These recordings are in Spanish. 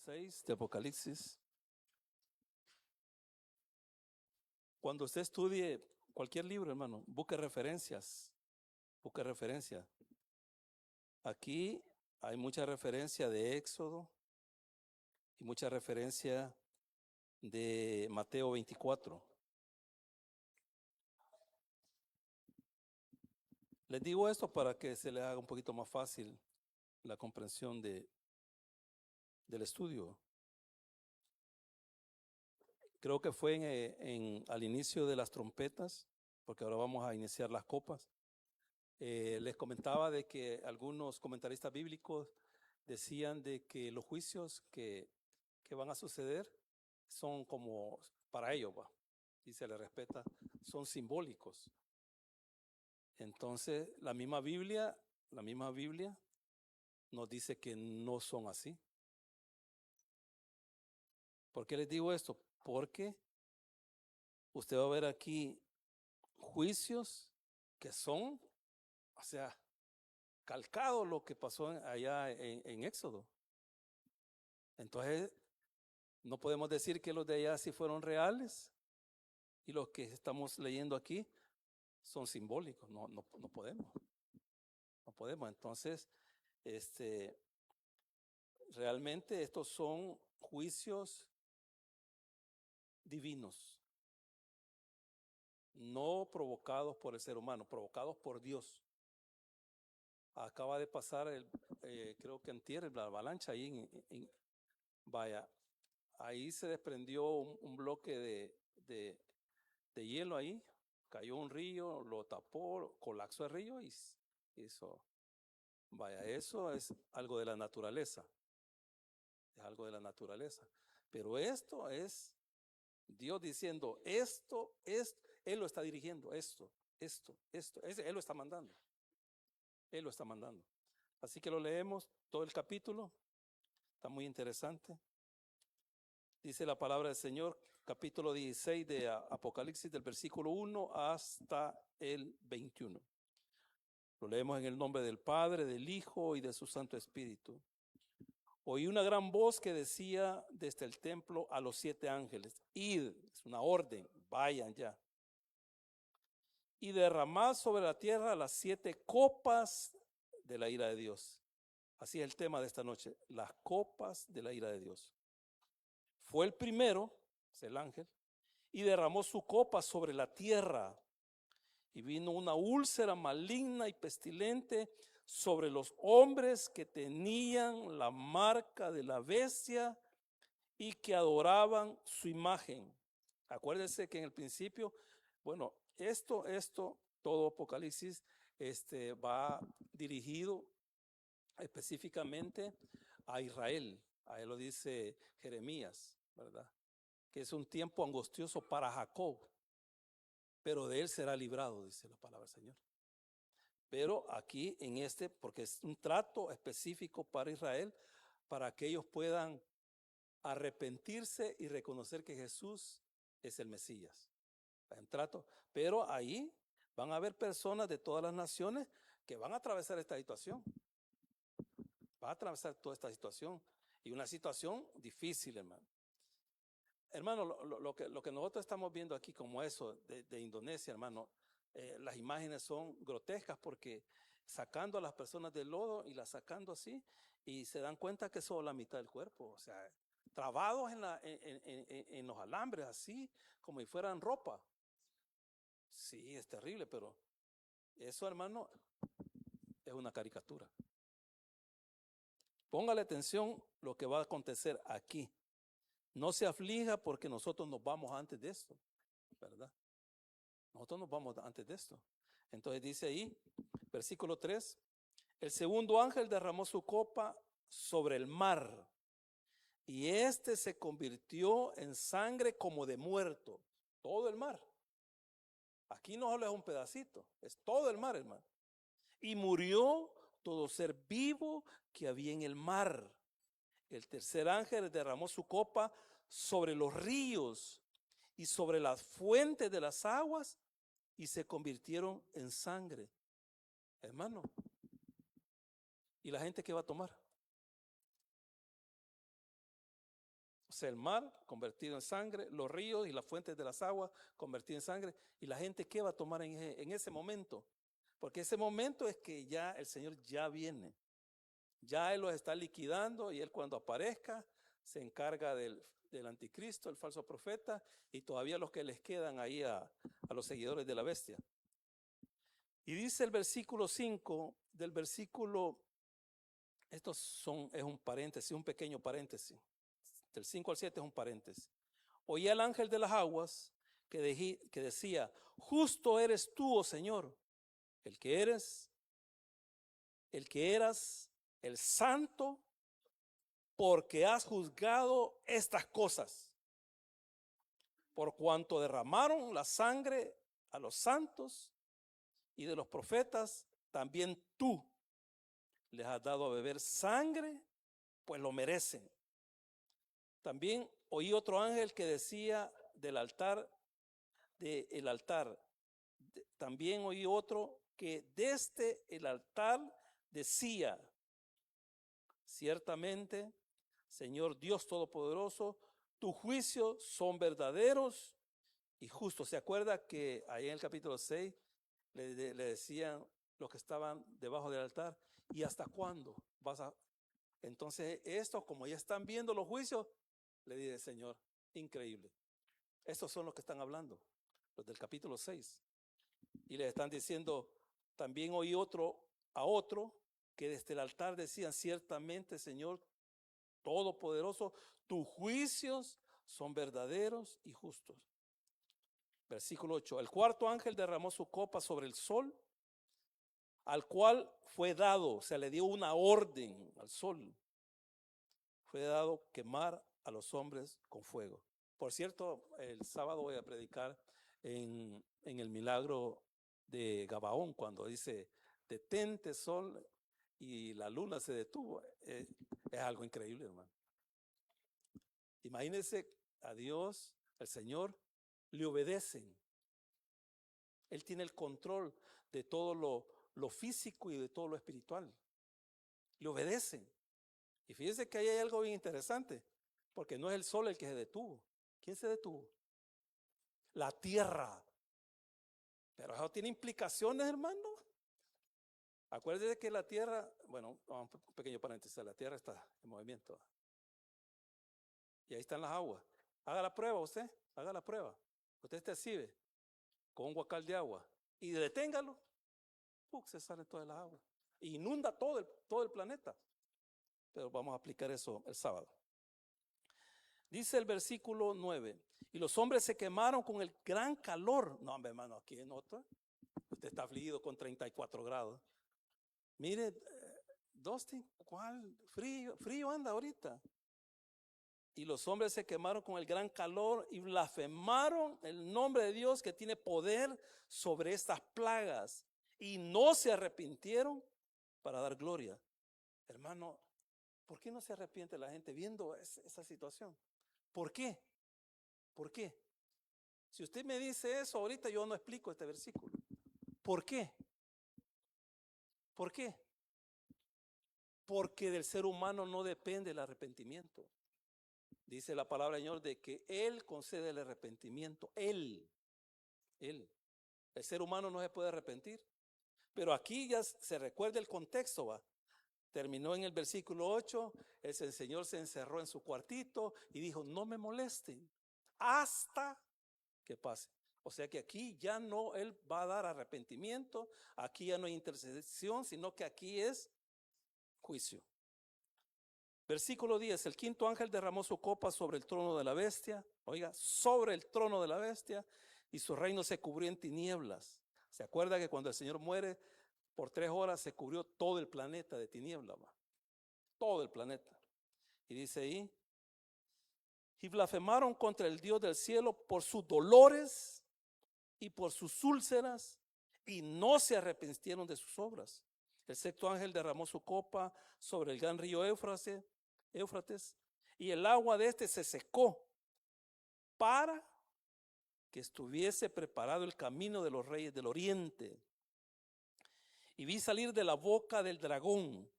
6 de Apocalipsis. Cuando usted estudie cualquier libro, hermano, busque referencias, busque referencia. Aquí hay mucha referencia de Éxodo y mucha referencia de Mateo 24. Les digo esto para que se les haga un poquito más fácil la comprensión del estudio. Creo que fue al inicio de las trompetas, porque ahora vamos a iniciar las copas. Les comentaba de que algunos comentaristas bíblicos decían de que los juicios que van a suceder son como para ellos, y se les respeta, son simbólicos. Entonces, la misma Biblia nos dice que no son así. ¿Por qué les digo esto? Porque usted va a ver aquí juicios que son, o sea, calcado lo que pasó allá en Éxodo. Entonces, no podemos decir que los de allá sí fueron reales y los que estamos leyendo aquí son simbólicos. No podemos. No podemos. Entonces, realmente estos son juicios divinos, no provocados por el ser humano, provocados por Dios. Acaba de pasar, creo que antier, la avalancha ahí vaya, ahí se desprendió un bloque de hielo ahí, cayó un río, lo tapó, colapsó el río y hizo. Vaya, eso es algo de la naturaleza. Es algo de la naturaleza. Pero esto es Dios diciendo, esto, Él lo está dirigiendo, esto, Él lo está mandando. Él lo está mandando. Así que lo leemos, todo el capítulo, está muy interesante. Dice la palabra del Señor, capítulo 16 de Apocalipsis, del versículo 1 hasta el 21. Lo leemos en el nombre del Padre, del Hijo y de su Santo Espíritu. Oí una gran voz que decía desde el templo a los 7 ángeles, id, es una orden, vayan ya. Y derramad sobre la tierra las 7 copas de la ira de Dios. Así es el tema de esta noche, las copas de la ira de Dios. Fue el primero, es el ángel, y derramó su copa sobre la tierra. Y vino una úlcera maligna y pestilente sobre los hombres que tenían la marca de la bestia y que adoraban su imagen. Acuérdense que en el principio, bueno, esto, todo Apocalipsis va dirigido específicamente a Israel. Ahí lo dice Jeremías, ¿verdad? Que es un tiempo angustioso para Jacob, pero de él será librado, dice la palabra del Señor. Pero aquí en porque es un trato específico para Israel, para que ellos puedan arrepentirse y reconocer que Jesús es el Mesías. Un trato, pero ahí van a haber personas de todas las naciones que van a atravesar esta situación. Va a atravesar toda esta situación y una situación difícil, hermano. Hermano, lo que nosotros estamos viendo aquí como eso de Indonesia, hermano, las imágenes son grotescas porque sacando a las personas del lodo y las sacando así y se dan cuenta que es solo la mitad del cuerpo, o sea, trabados en los alambres así como si fueran ropa. Sí, es terrible, pero eso, hermano, es una caricatura. Póngale atención lo que va a acontecer aquí. No se aflija porque nosotros nos vamos antes de esto, ¿verdad? Nosotros nos vamos antes de esto. Entonces dice ahí, versículo 3, el segundo ángel derramó su copa sobre el mar y se convirtió en sangre como de muerto. Todo el mar. Aquí no solo es un pedacito, es todo el mar, hermano. Y murió todo ser vivo que había en el mar. El tercer ángel derramó su copa sobre los ríos y sobre las fuentes de las aguas y se convirtieron en sangre. Hermano, ¿y la gente qué va a tomar? sea, el mar convertido en sangre, los ríos y las fuentes de las aguas convertidas en sangre. ¿Y la gente qué va a tomar en ese momento? Porque ese momento es que ya el Señor ya viene. Ya Él los está liquidando y Él cuando aparezca se encarga del anticristo, el falso profeta, y todavía los que les quedan ahí a los seguidores de la bestia. Y dice el versículo 5 del versículo, es un paréntesis, un pequeño paréntesis. Del 5 al 7 es un paréntesis. Oí al ángel de las aguas que decía, justo eres tú, oh Señor, el que eras, el santo, porque has juzgado estas cosas, por cuanto derramaron la sangre a los santos y de los profetas, también tú les has dado a beber sangre, pues lo merecen. También oí otro ángel que decía también oí otro que desde el altar decía, ciertamente, Señor Dios Todopoderoso, tus juicios son verdaderos y justos. ¿Se acuerda que ahí en el capítulo 6 le decían los que estaban debajo del altar, ¿y hasta cuándo vas a...? Entonces estos, como ya están viendo los juicios, le dice Señor, increíble. Estos son los que están hablando, los del capítulo 6. Y le están diciendo, también oí a otro que desde el altar decían, ciertamente Señor Todopoderoso, tus juicios son verdaderos y justos. Versículo 8, el cuarto ángel derramó su copa sobre el sol, al cual fue dado, se le dio una orden al sol, fue dado quemar a los hombres con fuego. Por cierto, el sábado voy a predicar en el milagro de Gabaón, cuando dice, detente sol, y la luna se detuvo. Es algo increíble, hermano. Imagínense a Dios, el Señor, le obedecen. Él tiene el control de todo lo físico y de todo lo espiritual. Le obedecen. Y fíjense que ahí hay algo bien interesante, porque no es el sol el que se detuvo. ¿Quién se detuvo? La tierra. Pero eso tiene implicaciones, hermano. Acuérdense que la tierra, bueno, un pequeño paréntesis, la tierra está en movimiento. Y ahí están las aguas. Haga la prueba usted, haga la prueba. Usted se exhibe con un guacal de agua y deténgalo. Se sale todas las aguas. Inunda todo el planeta. Pero vamos a aplicar eso el sábado. Dice el versículo 9, y los hombres se quemaron con el gran calor. No, hombre, hermano, aquí en otra. Usted está afligido con 34 grados. Mire, Dustin, ¿cuál frío anda ahorita? Y los hombres se quemaron con el gran calor y blasfemaron el nombre de Dios que tiene poder sobre estas plagas y no se arrepintieron para dar gloria. Hermano, ¿por qué no se arrepiente la gente viendo esa situación? ¿Por qué? ¿Por qué? Si usted me dice eso ahorita, yo no explico este versículo. ¿Por qué? ¿Por qué? Porque del ser humano no depende el arrepentimiento. Dice la palabra del Señor de que Él concede el arrepentimiento. Él. El ser humano no se puede arrepentir. Pero aquí ya se recuerda el contexto, va. Terminó en el versículo 8, el Señor se encerró en su cuartito y dijo, no me molesten hasta que pase. O sea que aquí ya no Él va a dar arrepentimiento, aquí ya no hay intercesión, sino que aquí es juicio. Versículo 10, el quinto ángel derramó su copa sobre el trono de la bestia, oiga, sobre el trono de la bestia, y su reino se cubrió en tinieblas. ¿Se acuerda que cuando el Señor muere, por 3 horas se cubrió todo el planeta de tinieblas? Todo el planeta. Y dice ahí, y blasfemaron contra el Dios del cielo por sus dolores y por sus úlceras, y no se arrepintieron de sus obras. El sexto ángel derramó su copa sobre el gran río Éufrates, y el agua de este se secó para que estuviese preparado el camino de los reyes del oriente. Y vi salir de la boca del dragón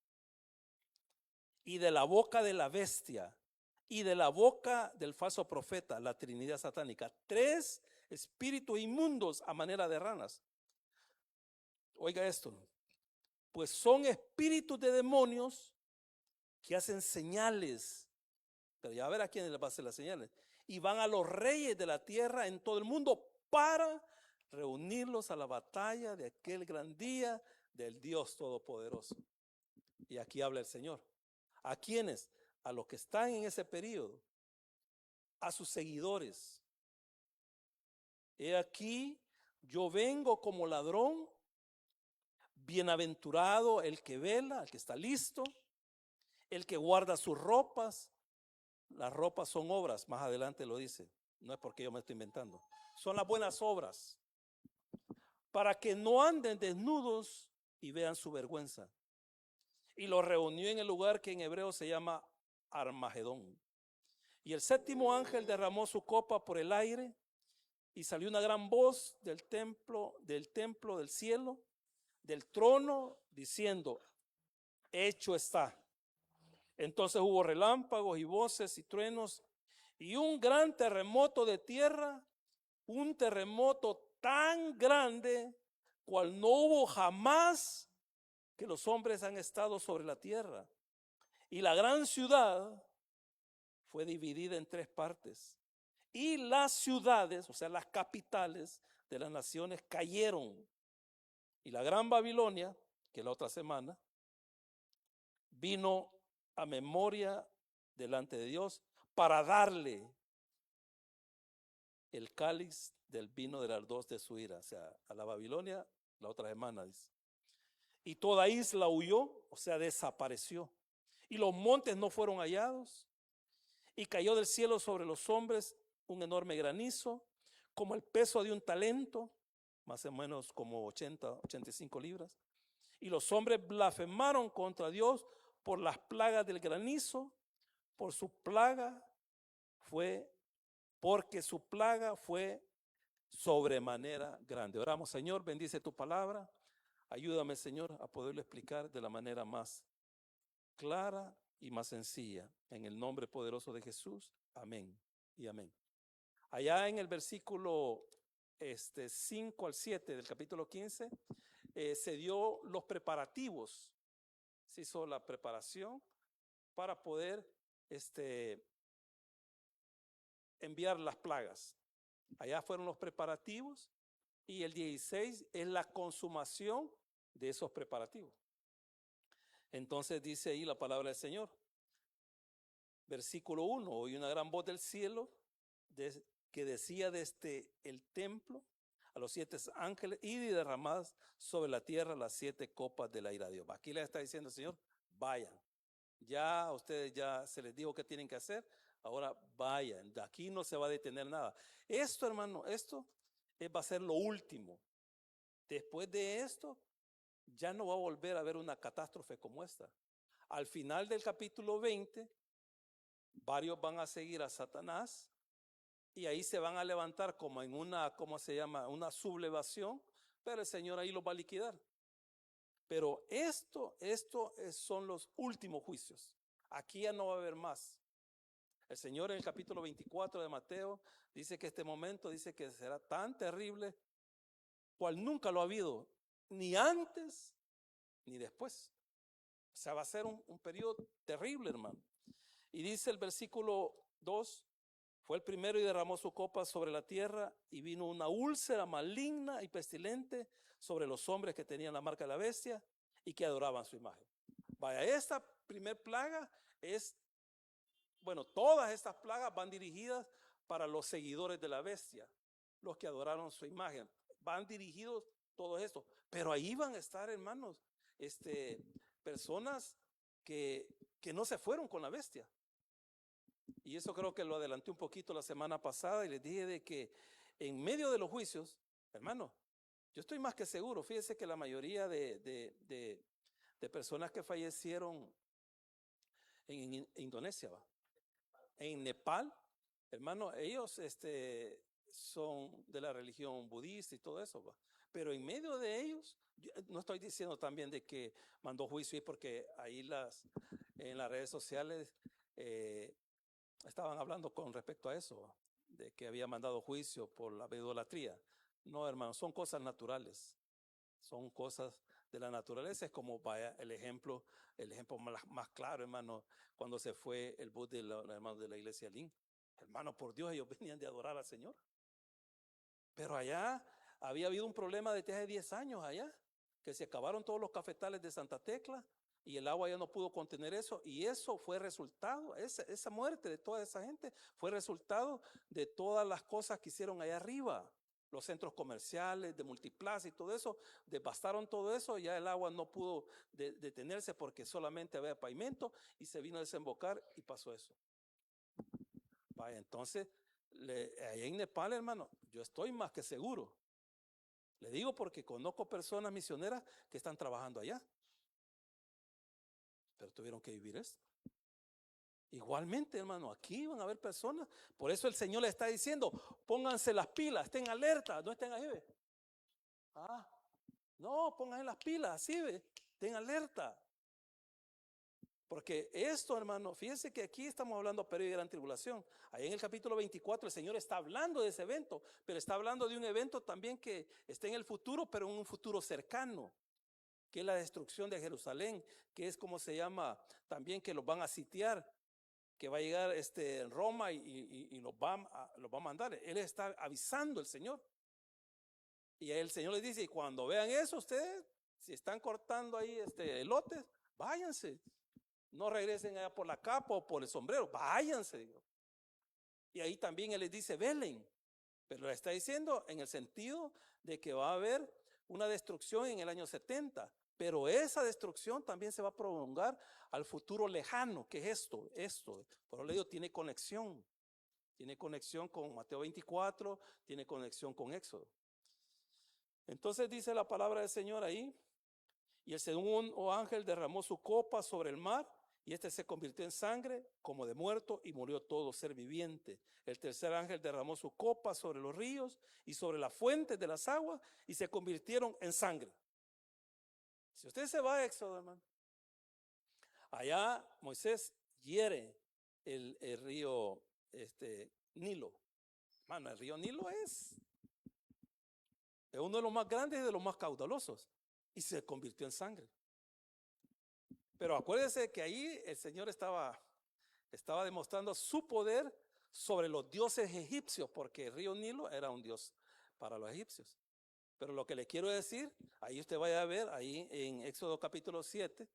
y de la boca de la bestia y de la boca del falso profeta, la Trinidad satánica. 3 espíritus inmundos a manera de ranas. Oiga esto, pues son espíritus de demonios que hacen señales, pero ya verá quién les va a hacer las señales, y van a los reyes de la tierra en todo el mundo para reunirlos a la batalla de aquel gran día del Dios Todopoderoso. Y aquí habla el Señor. ¿A quiénes? A los que están en ese periodo, a sus seguidores. He aquí, yo vengo como ladrón, bienaventurado el que vela, el que está listo, el que guarda sus ropas. Las ropas son obras, más adelante lo dice, no es porque yo me estoy inventando. Son las buenas obras, para que no anden desnudos y vean su vergüenza. Y los reunió en el lugar que en hebreo se llama Armagedón. Y el 7º ángel derramó su copa por el aire, y salió una gran voz del templo del cielo, del trono, diciendo: hecho está. Entonces hubo relámpagos y voces y truenos y un gran terremoto de tierra, un terremoto tan grande cual no hubo jamás que los hombres han estado sobre la tierra. Y la gran ciudad fue dividida en 3 partes. Y las ciudades, o sea, las capitales de las naciones cayeron. Y la gran Babilonia, que la otra semana, vino a memoria delante de Dios para darle el cáliz del vino del ardor de su ira. O sea, a la Babilonia la otra semana dice. Y toda isla huyó, o sea, desapareció. Y los montes no fueron hallados. Y cayó del cielo sobre los hombres un enorme granizo, como el peso de un talento, más o menos como 85 libras. Y los hombres blasfemaron contra Dios por las plagas del granizo, porque su plaga fue sobremanera grande. Oramos, Señor, bendice tu palabra. Ayúdame, Señor, a poderlo explicar de la manera más clara y más sencilla. En el nombre poderoso de Jesús. Amén y amén. Allá en el versículo 5 al 7 del capítulo 15, se dio los preparativos. Se hizo la preparación para poder enviar las plagas. Allá fueron los preparativos y el 16 es la consumación de esos preparativos. Entonces dice ahí la palabra del Señor. Versículo 1, oí una gran voz del cielo que decía desde el templo a los 7 ángeles: y derramadas sobre la tierra las 7 copas de la ira de Dios. Aquí les está diciendo el Señor: vayan. Ya a ustedes ya se les dijo qué tienen que hacer, ahora vayan. De aquí no se va a detener nada. Esto, hermano, esto va a ser lo último. Después de esto, ya no va a volver a haber una catástrofe como esta. Al final del capítulo 20, varios van a seguir a Satanás y ahí se van a levantar como en una, ¿cómo se llama? Una sublevación, pero el Señor ahí los va a liquidar. Pero esto son los últimos juicios. Aquí ya no va a haber más. El Señor en el capítulo 24 de Mateo dice que este momento, dice que será tan terrible cual nunca lo ha habido, ni antes ni después. O sea, va a ser un periodo terrible, hermano. Y dice el versículo 2, fue el primero y derramó su copa sobre la tierra, y vino una úlcera maligna y pestilente sobre los hombres que tenían la marca de la bestia y que adoraban su imagen. Vaya, esta primer plaga todas estas plagas van dirigidas para los seguidores de la bestia, los que adoraron su imagen. Van dirigidos todos estos, pero ahí van a estar, hermanos, personas que no se fueron con la bestia. Y eso creo que lo adelanté un poquito la semana pasada y les dije de que en medio de los juicios, hermano, yo estoy más que seguro, fíjese que la mayoría de personas que fallecieron en Indonesia, en Nepal, hermano, ellos son de la religión budista y todo eso, pero en medio de ellos, no estoy diciendo también de que mandó juicio, porque ahí en las redes sociales Estaban hablando con respecto a eso, de que había mandado juicio por la idolatría. No, hermano, son cosas naturales. Son cosas de la naturaleza. Es como vaya el ejemplo más claro, hermano, cuando se fue el bus de los hermanos de la iglesia Lin. Hermano, por Dios, ellos venían de adorar al Señor. Pero allá había habido un problema desde hace 10 años allá, que se acabaron todos los cafetales de Santa Tecla y el agua ya no pudo contener eso, y eso fue resultado, esa muerte de toda esa gente fue resultado de todas las cosas que hicieron allá arriba. Los centros comerciales de Multiplaza y todo eso, devastaron todo eso, ya el agua no pudo detenerse porque solamente había pavimento y se vino a desembocar y pasó eso. Vaya, entonces, allá en Nepal, hermano, yo estoy más que seguro. Le digo porque conozco personas misioneras que están trabajando allá, pero tuvieron que vivir esto. Igualmente, hermano, aquí van a haber personas. Por eso el Señor le está diciendo, pónganse las pilas, estén alerta, no estén ahí, ve. No, pónganse las pilas, así, ve, estén alerta. Porque esto, hermano, fíjense que aquí estamos hablando de periodo de gran tribulación. Ahí en el capítulo 24 el Señor está hablando de ese evento, pero está hablando de un evento también que está en el futuro, pero en un futuro cercano, que es la destrucción de Jerusalén, que es como se llama también, que los van a sitiar, que va a llegar Roma y los va a mandar. Él está avisando el Señor. Y el Señor les dice, y cuando vean eso, ustedes, si están cortando ahí elotes, váyanse. No regresen allá por la capa o por el sombrero, váyanse. Y ahí también Él les dice, velen. Pero le está diciendo en el sentido de que va a haber una destrucción en el año 70. Pero esa destrucción también se va a prolongar al futuro lejano, que es esto. Por eso le digo, tiene conexión. Tiene conexión con Mateo 24, tiene conexión con Éxodo. Entonces dice la palabra del Señor ahí, y el segundo ángel derramó su copa sobre el mar, y se convirtió en sangre como de muerto, y murió todo ser viviente. El tercer ángel derramó su copa sobre los ríos y sobre las fuentes de las aguas, y se convirtieron en sangre. Si usted se va a Éxodo, hermano, allá Moisés hiere el río Nilo. Hermano, el río Nilo es uno de los más grandes y de los más caudalosos, y se convirtió en sangre. Pero acuérdese que ahí el Señor estaba demostrando su poder sobre los dioses egipcios, porque el río Nilo era un dios para los egipcios. Pero lo que le quiero decir, ahí usted vaya a ver, ahí en Éxodo capítulo 7,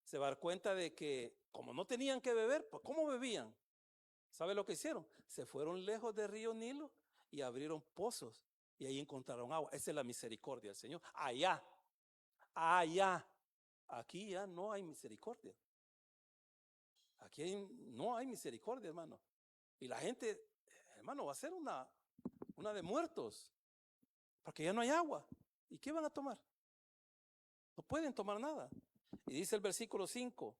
se va a dar cuenta de que como no tenían que beber, pues ¿cómo bebían? ¿Sabe lo que hicieron? Se fueron lejos del río Nilo y abrieron pozos y ahí encontraron agua. Esa es la misericordia del Señor. Allá, aquí ya no hay misericordia. Aquí no hay misericordia, hermano. Y la gente, hermano, va a ser una de muertos, porque ya no hay agua. ¿Y qué van a tomar? No pueden tomar nada. Y dice el versículo 5,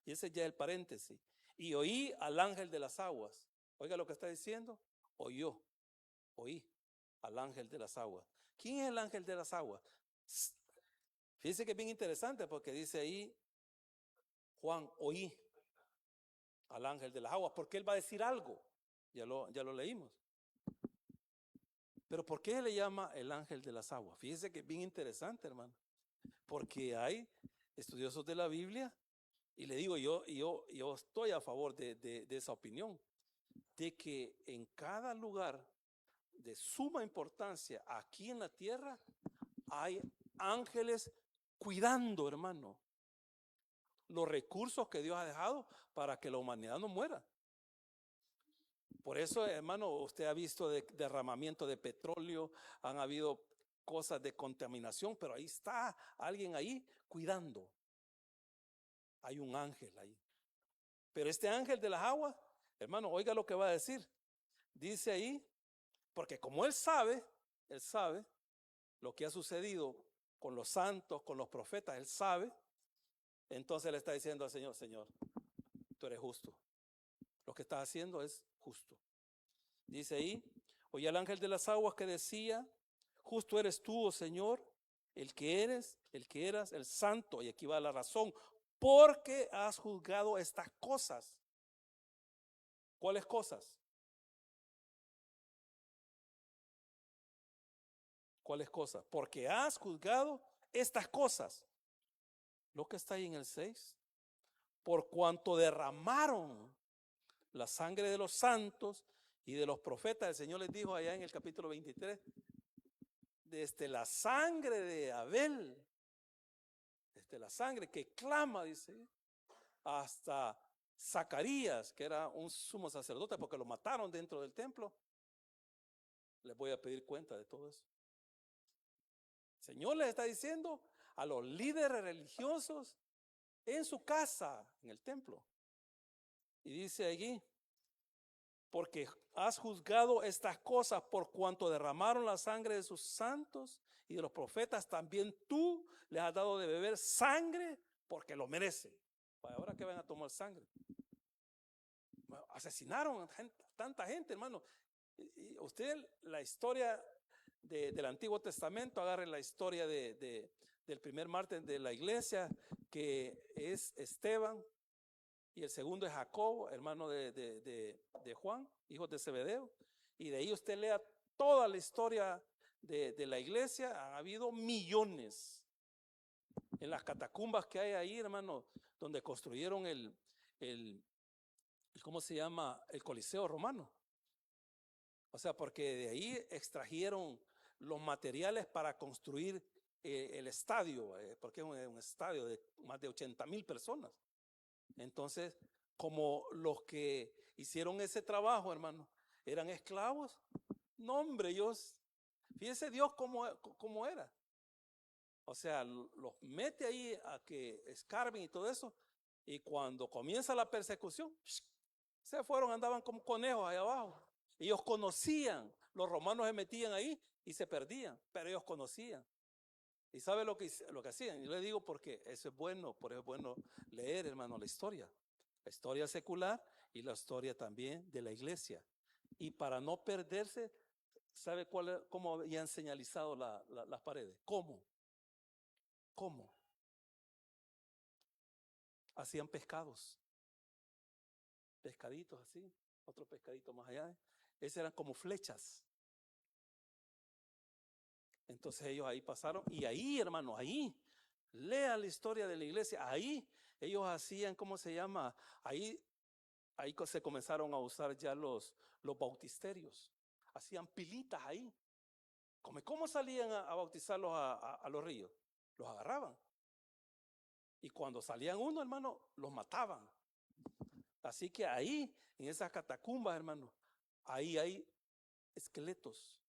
y ese es ya el paréntesis. Y oí al ángel de las aguas. Oiga lo que está diciendo. Oí al ángel de las aguas. ¿Quién es el ángel de las aguas? Fíjense que es bien interesante porque dice ahí, Juan, oí al ángel de las aguas, porque él va a decir algo. Ya lo leímos. Pero ¿por qué le llama el ángel de las aguas? Fíjense que es bien interesante, hermano. Porque hay estudiosos de la Biblia, y le digo yo estoy a favor de esa opinión, de que en cada lugar de suma importancia aquí en la tierra hay ángeles cuidando, hermano, los recursos que Dios ha dejado para que la humanidad no muera. Por eso, hermano, usted ha visto derramamiento de petróleo, han habido cosas de contaminación, pero ahí está alguien ahí cuidando. Hay un ángel ahí. Pero este ángel de las aguas, hermano, oiga lo que va a decir. Dice ahí, porque como él sabe lo que ha sucedido con los santos, con los profetas, él sabe. Entonces le está diciendo al Señor, Señor, tú eres justo. Lo que estás haciendo es justo. Dice ahí, oye al ángel de las aguas que decía, justo eres tú, oh Señor, el que eras, el santo. Y aquí va la razón, porque has juzgado estas cosas. ¿Cuáles cosas? ¿Cuáles cosas? Porque has juzgado estas cosas. Lo que está ahí en el 6. Por cuanto derramaron la sangre de los santos y de los profetas. El Señor les dijo allá en el capítulo 23, desde la sangre de Abel, desde la sangre que clama, dice, hasta Zacarías, que era un sumo sacerdote porque lo mataron dentro del templo. Les voy a pedir cuenta de todo eso. El Señor les está diciendo a los líderes religiosos en su casa, en el templo. Y dice allí, porque has juzgado estas cosas por cuanto derramaron la sangre de sus santos y de los profetas, también tú les has dado de beber sangre porque lo merecen. Ahora que van a tomar sangre. Asesinaron a tanta gente, hermano. Y usted la historia del Antiguo Testamento, agarre la historia del primer mártir de la iglesia, que es Esteban, y el segundo es Jacobo, hermano de Juan, hijos de Zebedeo, y de ahí usted lea toda la historia de la iglesia. Han habido millones en las catacumbas que hay ahí, hermano, donde construyeron ¿cómo se llama? El Coliseo Romano. O sea, porque de ahí extrajeron los materiales para construir el estadio, porque es un estadio de más de 80,000 personas. Entonces, como los que hicieron ese trabajo, hermano, eran esclavos, no, hombre, fíjese Dios cómo era. O sea, los mete ahí a que escarben y todo eso, y cuando comienza la persecución, se fueron, andaban como conejos ahí abajo. Ellos conocían, los romanos se metían ahí y se perdían, pero ellos conocían. ¿Y sabe lo que hacían? Yo le digo porque eso es bueno, por eso es bueno leer, hermano, la historia secular y la historia también de la iglesia. Y para no perderse, ¿sabe cómo habían señalizado las paredes? ¿Cómo? Hacían pescaditos así, otro pescadito más allá. Esas eran como flechas. Entonces ellos ahí pasaron, y ahí, hermano, ahí, lea la historia de la iglesia, ahí ellos hacían, ¿cómo se llama? Ahí se comenzaron a usar ya los bautisterios, hacían pilitas ahí. ¿Cómo salían a bautizarlos a los ríos? Los agarraban. Y cuando salían uno, hermano, los mataban. Así que ahí, en esas catacumbas, hermano, ahí hay esqueletos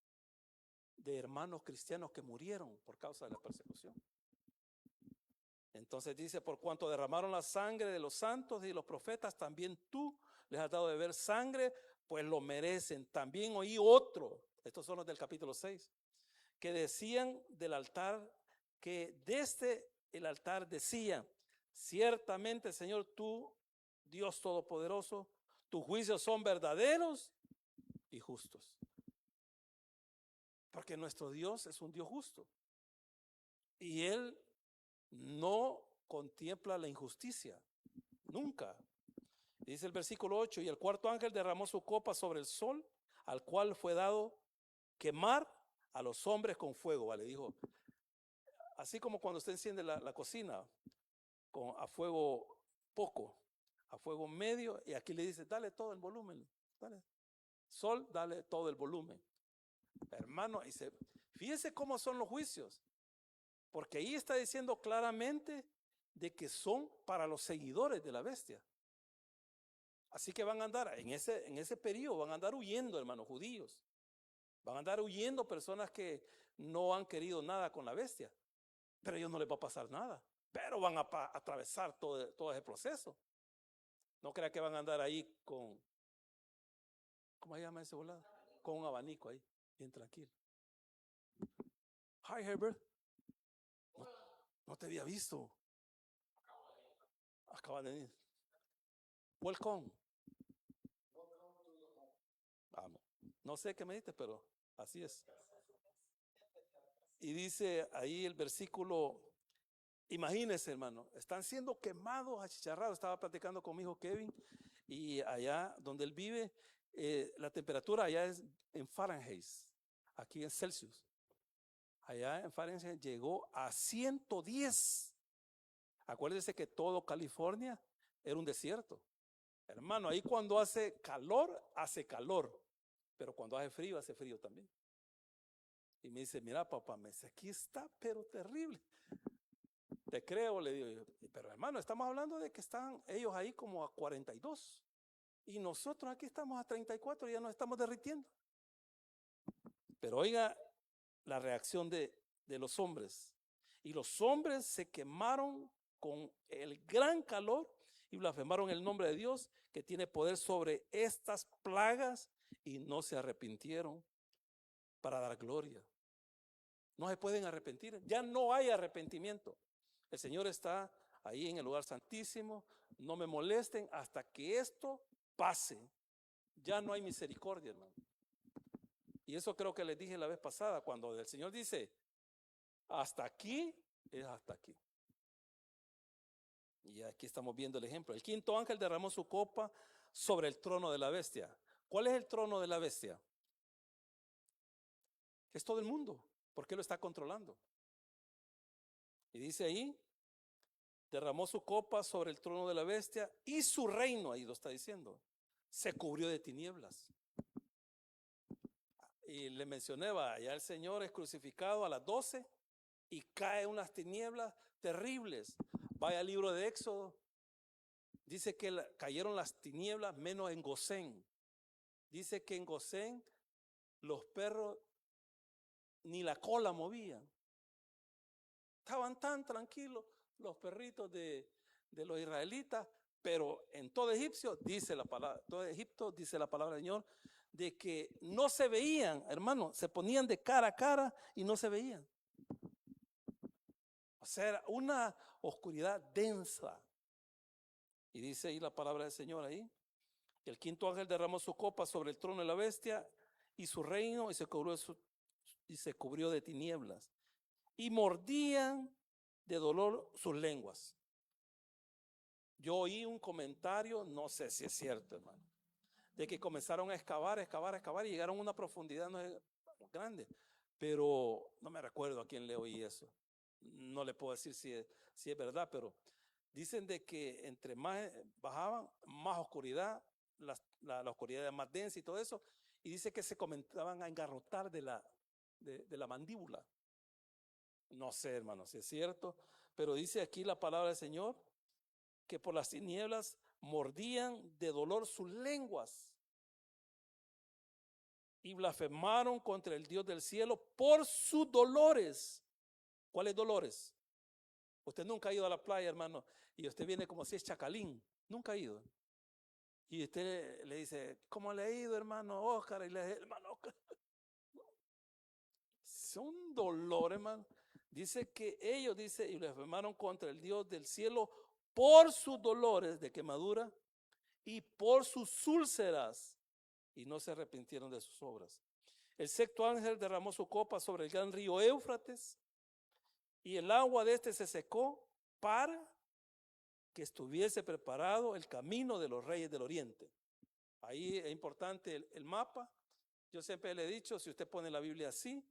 de hermanos cristianos que murieron por causa de la persecución. Entonces dice, por cuanto derramaron la sangre de los santos y de los profetas, también tú les has dado de beber sangre, pues lo merecen. También oí otro, estos son los del capítulo 6, que decían del altar, que desde el altar decían, ciertamente, Señor, tú, Dios Todopoderoso, tus juicios son verdaderos y justos. Porque nuestro Dios es un Dios justo. Y Él no contempla la injusticia, nunca. Dice el versículo 8, y el cuarto ángel derramó su copa sobre el sol, al cual fue dado quemar a los hombres con fuego. Vale, dijo, así como cuando usted enciende la cocina a fuego poco, a fuego medio, y aquí le dice, dale todo el volumen, dale. Sol, dale todo el volumen. Hermano, fíjese cómo son los juicios, porque ahí está diciendo claramente de que son para los seguidores de la bestia. Así que van a andar, en ese periodo, van a andar huyendo, hermanos judíos. Van a andar huyendo personas que no han querido nada con la bestia. Pero a ellos no les va a pasar nada. Pero van a atravesar todo ese proceso. No crea que van a andar ahí con, ¿cómo se llama ese volado? Con un abanico ahí, bien tranquilo. Hi, Herbert. No te había visto. Acaba de venir. Welcome. No sé qué me diste, pero así es. Y dice ahí el versículo, imagínense, hermano, están siendo quemados, achicharrados. Estaba platicando con mi hijo Kevin Y allá donde él vive, la temperatura allá es en Fahrenheit, aquí en Celsius. Allá en Fahrenheit llegó a 110. Acuérdense que todo California era un desierto. Hermano, ahí cuando hace calor, pero cuando hace frío también. Y me dice, mira papá, me dice, aquí está, pero terrible. Te creo, le digo yo, pero hermano, estamos hablando de que están ellos ahí como a 42 y nosotros aquí estamos a 34 y ya nos estamos derritiendo. Pero oiga la reacción de los hombres. Y los hombres se quemaron con el gran calor y blasfemaron el nombre de Dios que tiene poder sobre estas plagas y no se arrepintieron para dar gloria. No se pueden arrepentir, ya no hay arrepentimiento. El Señor está ahí en el lugar santísimo, no me molesten hasta que esto pase. Ya no hay misericordia, hermano. Y eso creo que les dije la vez pasada, cuando el Señor dice, hasta aquí, es hasta aquí. Y aquí estamos viendo el ejemplo. El quinto ángel derramó su copa sobre el trono de la bestia. ¿Cuál es el trono de la bestia? Es todo el mundo. ¿Por qué lo está controlando? Y dice ahí, derramó su copa sobre el trono de la bestia y su reino, ahí lo está diciendo, se cubrió de tinieblas. Y le mencioné, ya el Señor es crucificado a las 12 y cae unas tinieblas terribles. Vaya al libro de Éxodo, dice que cayeron las tinieblas menos en Gosén. Dice que en Gosén los perros ni la cola movían. Estaban tan tranquilos los perritos de los israelitas, pero en todo Egipto dice la palabra del Señor, de que no se veían, hermano, se ponían de cara a cara y no se veían. O sea, era una oscuridad densa. Y dice ahí la palabra del Señor ahí. El quinto ángel derramó su copa sobre el trono de la bestia y su reino y se cubrió de tinieblas. Y mordían de dolor sus lenguas. Yo oí un comentario, no sé si es cierto, hermano, de que comenzaron a excavar y llegaron a una profundidad no grande, pero no me recuerdo a quién le oí eso. No le puedo decir si es verdad, pero dicen de que entre más bajaban, más oscuridad, la oscuridad era más densa y todo eso, y dice que se comenzaban a engarrotar de la mandíbula. No sé, hermano, si es cierto, pero dice aquí la palabra del Señor que por las tinieblas mordían de dolor sus lenguas y blasfemaron contra el Dios del cielo por sus dolores. ¿Cuáles dolores? Usted nunca ha ido a la playa, hermano, y usted viene como si es chacalín. Nunca ha ido. Y usted le dice, ¿cómo le ha ido, hermano Oscar? Y le dice, hermano Oscar. Son dolores, hermano. Dice que ellos, y blasfemaron contra el Dios del cielo por sus dolores de quemadura y por sus úlceras, y no se arrepintieron de sus obras. El sexto ángel derramó su copa sobre el gran río Éufrates, y el agua de este se secó para que estuviese preparado el camino de los reyes del oriente. Ahí es importante el mapa. Yo siempre le he dicho, si usted pone la Biblia así,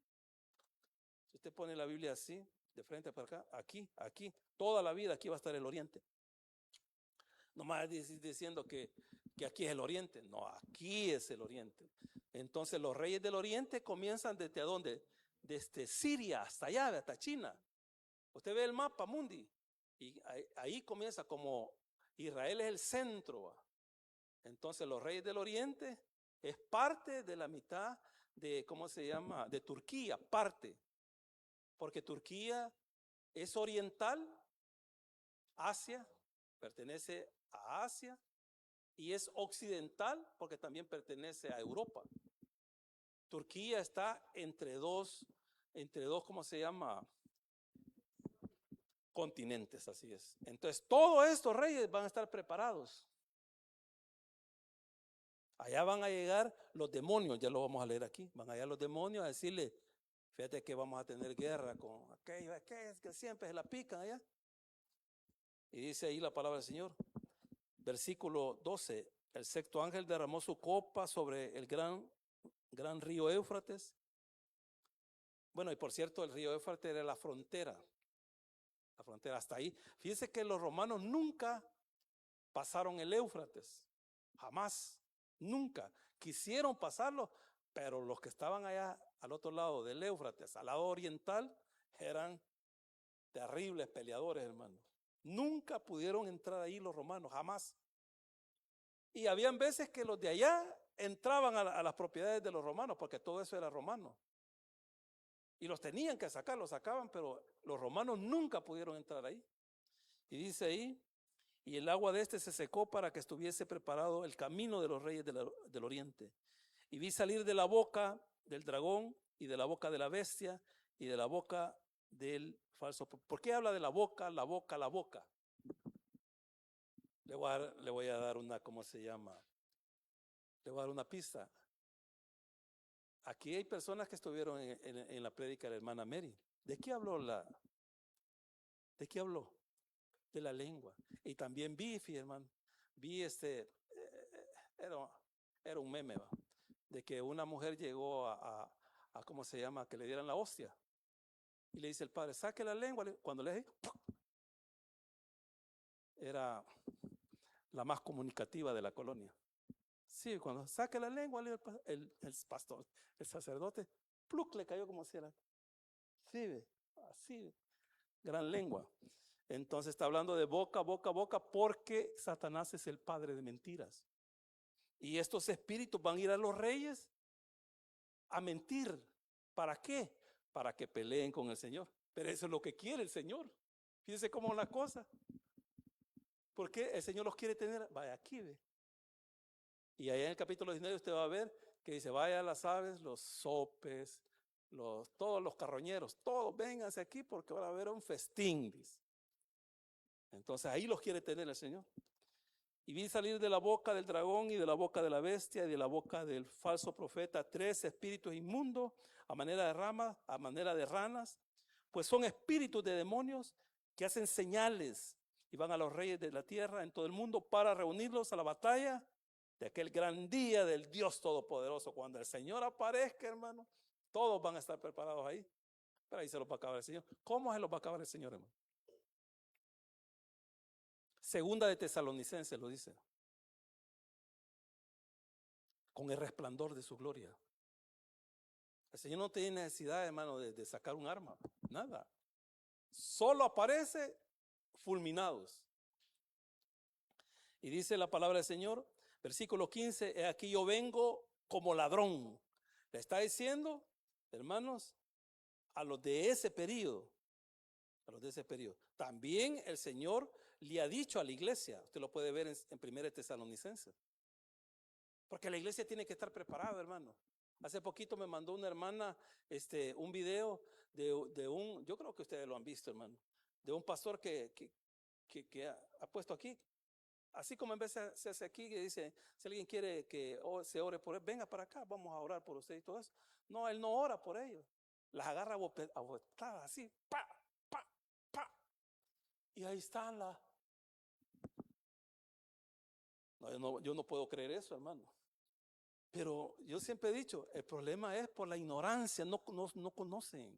de frente para acá, aquí, toda la vida aquí va a estar el oriente. No más diciendo que aquí es el oriente. No, aquí es el oriente. Entonces los reyes del oriente comienzan desde dónde? Desde Siria hasta allá, hasta China. Usted ve el mapa mundi y ahí comienza como Israel es el centro. Entonces los reyes del oriente es parte de la mitad de, ¿cómo se llama? De Turquía, parte. Porque Turquía es oriental, Asia, pertenece a Asia, y es occidental porque también pertenece a Europa. Turquía está entre dos, ¿cómo se llama? Continentes, así es. Entonces, todos estos reyes van a estar preparados. Allá van a llegar los demonios, ya lo vamos a leer aquí. Van a llegar los demonios a decirle, fíjate que vamos a tener guerra con aquellos que siempre se la pican allá. Y dice ahí la palabra del Señor, versículo 12, el sexto ángel derramó su copa sobre el gran río Éufrates. Bueno, y por cierto, el río Éufrates era la frontera hasta ahí. Fíjense que los romanos nunca pasaron el Éufrates, jamás, nunca. Quisieron pasarlo, pero los que estaban allá al otro lado del Éufrates, al lado oriental, eran terribles peleadores, hermano. Nunca pudieron entrar ahí los romanos, jamás. Y habían veces que los de allá entraban a las propiedades de los romanos, porque todo eso era romano. Y los tenían que sacar, los sacaban, pero los romanos nunca pudieron entrar ahí. Y dice ahí, y el agua de este se secó para que estuviese preparado el camino de los reyes del oriente. Y vi salir de la boca del dragón y de la boca de la bestia y de la boca del falso. ¿Por qué habla de la boca, la boca, la boca? Le voy a dar una, ¿cómo se llama? Le voy a dar una pista. Aquí hay personas que estuvieron en la prédica de la hermana Mary. ¿De qué habló ¿De qué habló? De la lengua. Y también vi, hermano, vi era un meme, ¿va? De que una mujer llegó a ¿cómo se llama? Que le dieran la hostia. Y le dice el padre, saque la lengua. Cuando le dije, era la más comunicativa de la colonia. Sí, cuando saque la lengua, el pastor, el sacerdote, ¡pluc! Le cayó como si era. Sí, así, gran lengua. Entonces está hablando de boca, boca, boca, porque Satanás es el padre de mentiras. Y estos espíritus van a ir a los reyes a mentir. ¿Para qué? Para que peleen con el Señor. Pero eso es lo que quiere el Señor. Fíjense cómo es la cosa. ¿Por qué el Señor los quiere tener? Vaya, aquí ve. Y allá en el capítulo 19 usted va a ver que dice, vaya las aves, los sopes, todos los carroñeros, todos vénganse aquí porque va a haber un festín, dice. Entonces ahí los quiere tener el Señor. Y vi salir de la boca del dragón y de la boca de la bestia y de la boca del falso profeta 3 espíritus inmundos a manera de ranas, pues son espíritus de demonios que hacen señales y van a los reyes de la tierra en todo el mundo para reunirlos a la batalla de aquel gran día del Dios Todopoderoso. Cuando el Señor aparezca, hermano, todos van a estar preparados ahí. Pero ahí se los va a acabar el Señor. ¿Cómo se los va a acabar el Señor, hermano? Segunda de Tesalonicenses lo dice. Con el resplandor de su gloria. El Señor no tiene necesidad, hermano, de sacar un arma. Nada. Solo aparece fulminados. Y dice la palabra del Señor, versículo 15, he aquí yo vengo como ladrón. Le está diciendo, hermanos, a los de ese periodo, También el Señor le ha dicho a la iglesia, usted lo puede ver en 1 Tesalonicenses, porque la iglesia tiene que estar preparada, hermano. Hace poquito me mandó una hermana un video de un, yo creo que ustedes lo han visto, hermano, de un pastor que ha puesto aquí, así como en vez se hace aquí, que dice, si alguien quiere que se ore por él, venga para acá, vamos a orar por usted y todo eso. No, él no ora por ellos, las agarra a botadas así, pa, pa, pa. Y ahí están yo no puedo creer eso, hermano. Pero yo siempre he dicho, el problema es por la ignorancia, no conocen.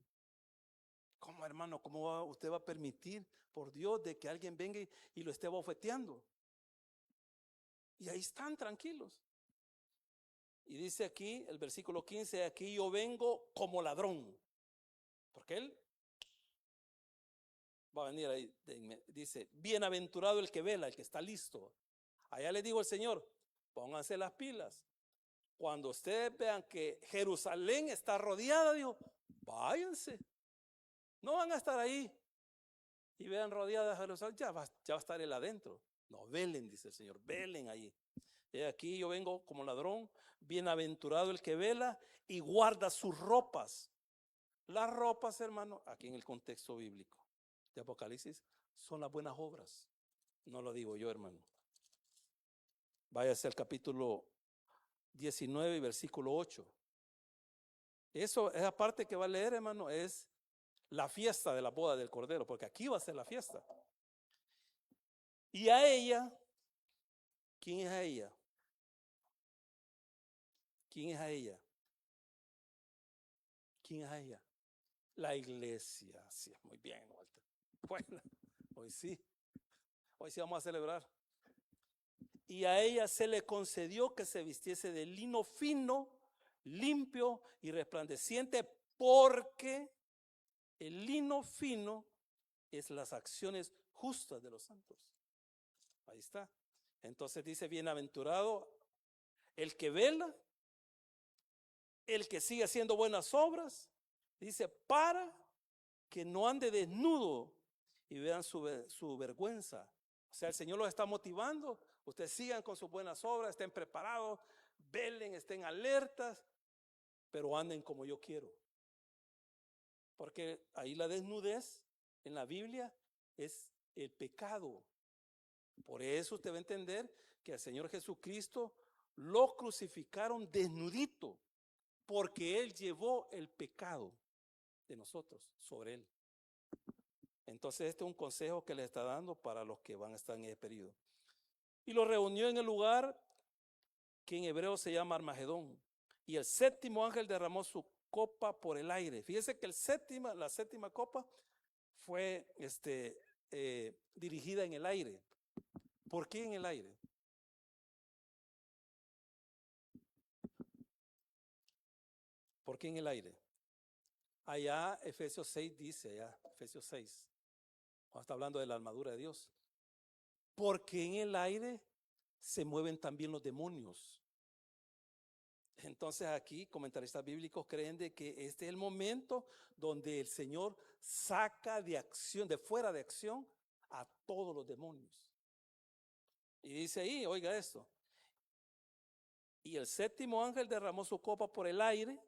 ¿Cómo, hermano? ¿Cómo usted va a permitir, por Dios, de que alguien venga y lo esté bofeteando? Y ahí están tranquilos. Y dice aquí, el versículo 15, aquí yo vengo como ladrón. Porque él va a venir ahí, dice, bienaventurado el que vela, el que está listo. Allá le digo al Señor, pónganse las pilas. Cuando ustedes vean que Jerusalén está rodeada, digo, váyanse. No van a estar ahí y vean rodeada Jerusalén, ya va a estar él adentro. No, velen, dice el Señor, velen allí. Y aquí yo vengo como ladrón, bienaventurado el que vela y guarda sus ropas. Las ropas, hermano, aquí en el contexto bíblico de Apocalipsis, son las buenas obras. No lo digo yo, hermano. Váyase al capítulo 19 y versículo 8. Esa parte que va a leer, hermano, es la fiesta de la boda del Cordero, porque aquí va a ser la fiesta. Y a ella, ¿quién es a ella? ¿Quién es a ella? ¿Quién es a ella? La iglesia. Sí, muy bien, Walter. Bueno, hoy sí vamos a celebrar. Y a ella se le concedió que se vistiese de lino fino, limpio y resplandeciente, porque el lino fino es las acciones justas de los santos. Ahí está. Entonces dice, bienaventurado el que vela, el que sigue haciendo buenas obras, dice, para que no ande desnudo y vean su vergüenza. O sea, el Señor los está motivando. Ustedes sigan con sus buenas obras, estén preparados, velen, estén alertas, pero anden como yo quiero. Porque ahí la desnudez en la Biblia es el pecado. Por eso usted va a entender que al Señor Jesucristo lo crucificaron desnudito, porque Él llevó el pecado de nosotros sobre Él. Entonces este es un consejo que le está dando para los que van a estar en ese periodo. Y lo reunió en el lugar que en hebreo se llama Armagedón. Y el séptimo ángel derramó su copa por el aire. Fíjese que la séptima copa fue dirigida en el aire. ¿Por qué en el aire? ¿Por qué en el aire? Allá Efesios 6 dice, allá Efesios 6, cuando está hablando de la armadura de Dios. Porque en el aire se mueven también los demonios. Entonces aquí comentaristas bíblicos creen de que este es el momento donde el Señor saca de acción, de fuera de acción, a todos los demonios. Y dice ahí, oiga esto, y el séptimo ángel derramó su copa por el aire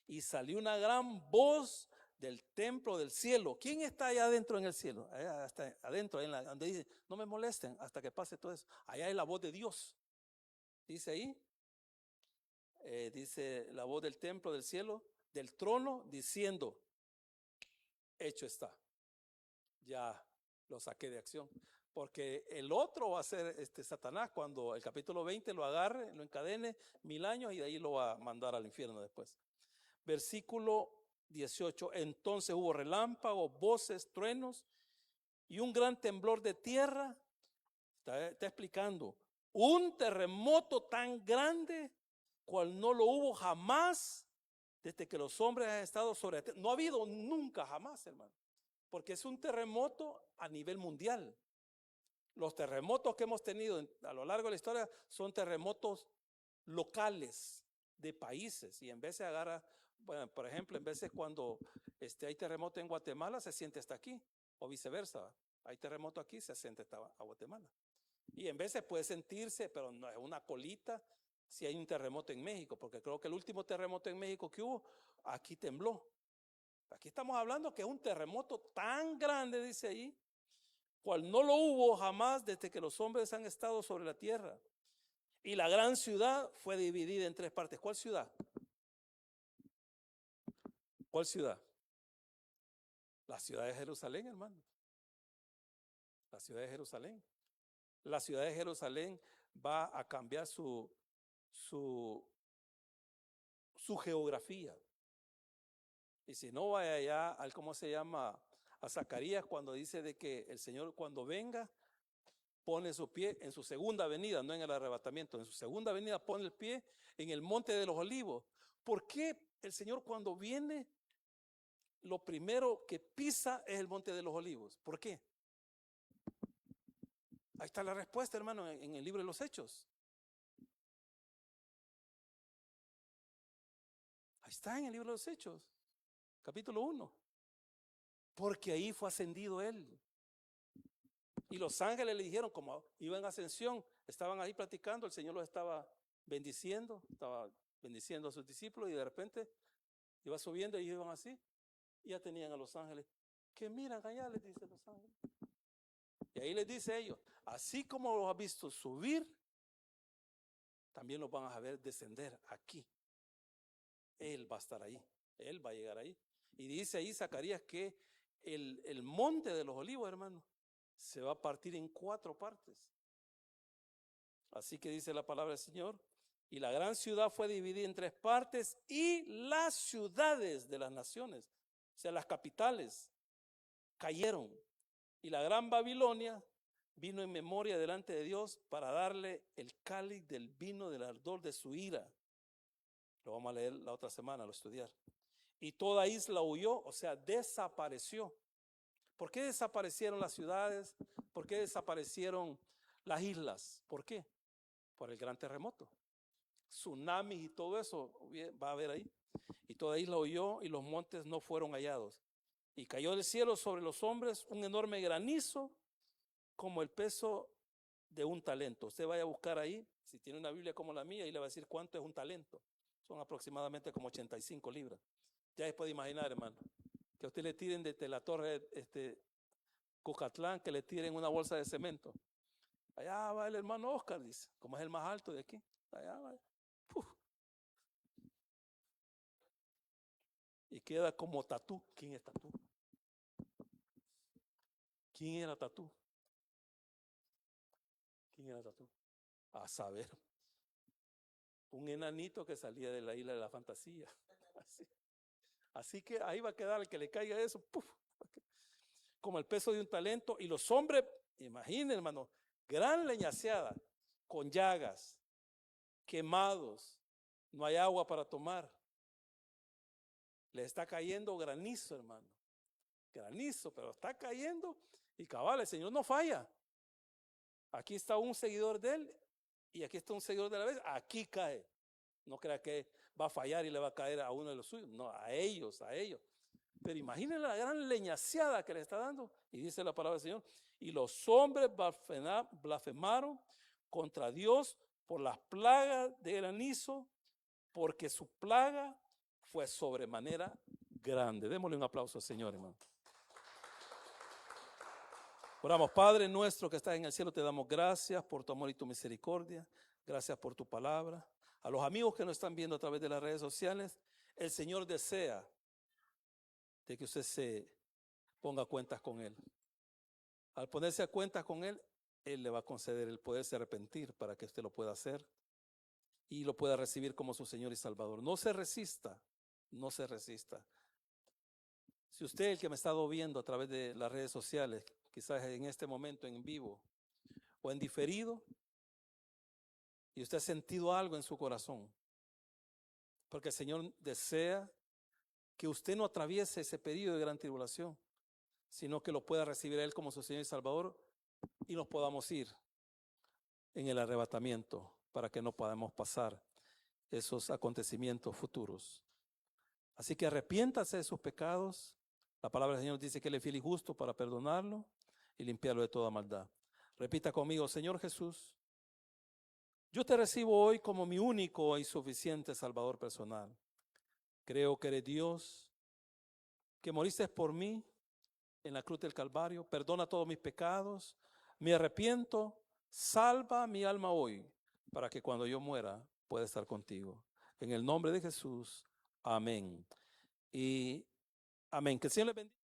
y salió una gran voz del templo del cielo. ¿Quién está allá adentro en el cielo? Allá está adentro, donde dice, no me molesten hasta que pase todo eso. Allá es la voz de Dios. Dice ahí, dice la voz del templo del cielo, del trono, diciendo, hecho está. Ya lo saqué de acción. Porque el otro va a ser Satanás cuando el capítulo 20 lo agarre, lo encadene 1000 años y de ahí lo va a mandar al infierno después. Versículo 18, entonces hubo relámpagos, voces, truenos y un gran temblor de tierra. Está explicando, un terremoto tan grande cual no lo hubo jamás desde que los hombres han estado sobre la tierra. No ha habido nunca jamás, hermano, porque es un terremoto a nivel mundial. Los terremotos que hemos tenido a lo largo de la historia son terremotos locales de países, y en veces agarra, bueno, por ejemplo, en veces cuando hay terremoto en Guatemala se siente hasta aquí, o viceversa, hay terremoto aquí, se siente hasta a Guatemala. Y en veces puede sentirse, pero no es una colita, si hay un terremoto en México, porque creo que el último terremoto en México que hubo, aquí tembló. Aquí estamos hablando que es un terremoto tan grande, dice ahí, cual no lo hubo jamás desde que los hombres han estado sobre la tierra. Y la gran ciudad fue dividida en 3 partes. ¿Cuál ciudad? ¿Cuál ciudad? La ciudad de Jerusalén, hermano. La ciudad de Jerusalén. La ciudad de Jerusalén va a cambiar su geografía. Y si no, vaya allá al, ¿cómo se llama? A Zacarías, cuando dice de que el Señor cuando venga pone su pie en su segunda venida, no en el arrebatamiento, en su segunda venida pone el pie en el monte de los olivos. ¿Por qué el Señor cuando viene lo primero que pisa es el monte de los olivos? ¿Por qué? Ahí está la respuesta, hermano, en el libro de los Hechos. Ahí está en el libro de los Hechos, capítulo 1. Porque ahí fue ascendido él. Y los ángeles le dijeron, como iba en ascensión, estaban ahí platicando, el Señor los estaba bendiciendo a sus discípulos, y de repente iba subiendo y ellos iban así, y ya tenían a los ángeles, que miran allá, les dice los ángeles. Y ahí les dice a ellos, así como los has visto subir, también los van a ver descender aquí. Él va a estar ahí, él va a llegar ahí. Y dice ahí Zacarías que el monte de los olivos, hermano, se va a partir en 4 partes. Así que dice la palabra del Señor Y la gran ciudad fue dividida en 3 partes y las ciudades de las naciones, o sea, las capitales, cayeron. Y la gran Babilonia vino en memoria delante de Dios para darle el cáliz del vino del ardor de su ira. Lo vamos a leer la otra semana, lo estudiar. Y toda isla huyó, o sea, desapareció. ¿Por qué desaparecieron las ciudades? ¿Por qué desaparecieron las islas? ¿Por qué? Por el gran terremoto. Tsunamis y todo eso va a haber ahí. Y toda isla huyó y los montes no fueron hallados. Y cayó del cielo sobre los hombres un enorme granizo como el peso de un talento. Usted vaya a buscar ahí, si tiene una Biblia como la mía, y le va a decir cuánto es un talento. Son aproximadamente como 85 libras. Ya se puede imaginar, hermano, que a usted le tiren desde la torre Cucatlán, que le tiren una bolsa de cemento. Allá va el hermano Oscar, dice, como es el más alto de aquí. Allá va. Uf. Y queda como Tatú. ¿Quién es Tatú? ¿Quién era Tatú? ¿Quién era Tatú? A saber. Un enanito que salía de la isla de la fantasía. Así que ahí va a quedar el que le caiga eso. ¡Puf! Como el peso de un talento. Y los hombres, imaginen, hermano, gran leñaseada, con llagas, quemados, no hay agua para tomar. Le está cayendo granizo, hermano. Granizo, pero está cayendo y cabal, el Señor no falla. Aquí está un seguidor de él y aquí está un seguidor de la vez. Aquí cae. No crea que va a fallar y le va a caer a uno de los suyos. No, a ellos, a ellos. Pero imaginen la gran leñaseada que le está dando. Y dice la palabra del Señor. Y los hombres blasfemaron contra Dios por las plagas de granizo, porque su plaga fue sobremanera grande. Démosle un aplauso al Señor, hermano. Oramos. Padre nuestro que estás en el cielo, te damos gracias por tu amor y tu misericordia. Gracias por tu palabra. A los amigos que nos están viendo a través de las redes sociales, el Señor desea de que usted se ponga a cuentas con Él. Al ponerse a cuentas con Él, Él le va a conceder el poderse arrepentir para que usted lo pueda hacer y lo pueda recibir como su Señor y Salvador. No se resista, no se resista. Si usted, el que me ha estado viendo a través de las redes sociales, quizás en este momento en vivo o en diferido, y usted ha sentido algo en su corazón, porque el Señor desea que usted no atraviese ese periodo de gran tribulación, sino que lo pueda recibir a Él como su Señor y Salvador y nos podamos ir en el arrebatamiento para que no podamos pasar esos acontecimientos futuros. Así que arrepiéntase de sus pecados. La palabra del Señor dice que Él es fiel y justo para perdonarlo y limpiarlo de toda maldad. Repita conmigo: Señor Jesús, yo te recibo hoy como mi único y suficiente Salvador personal. Creo que eres Dios, que moriste por mí en la cruz del Calvario. Perdona todos mis pecados, me arrepiento, salva mi alma hoy, para que cuando yo muera pueda estar contigo. En el nombre de Jesús, amén. Y amén. Que el Señor les bendiga.